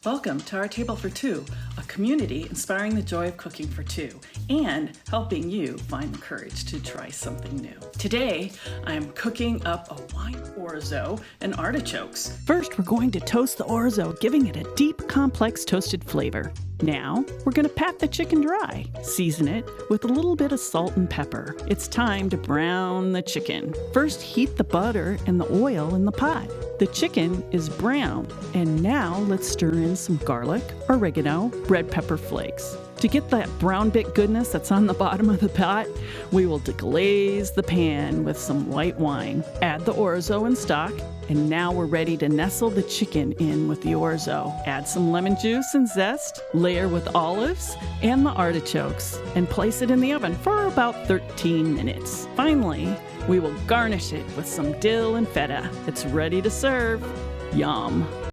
Welcome to our Table for Two, a community inspiring the joy of cooking for two and helping you find the courage to try something new. Today, I am cooking up a wine orzo and artichokes. First, we're going to toast the orzo, giving it a deep, complex toasted flavor. Now, we're going to pat the chicken dry. Season it with a little bit of salt and pepper. It's time to brown the chicken. First, heat the butter and the oil in the pot. The chicken is brown, and now let's stir in some garlic, oregano, red pepper flakes. To get that brown bit goodness that's on the bottom of the pot, we will deglaze the pan with some white wine. Add the orzo and stock, and now we're ready to nestle the chicken in with the orzo. Add some lemon juice and zest, layer with olives and the artichokes, and place it in the oven for about 13 minutes. Finally, we will garnish it with some dill and feta. It's ready to serve. Yum!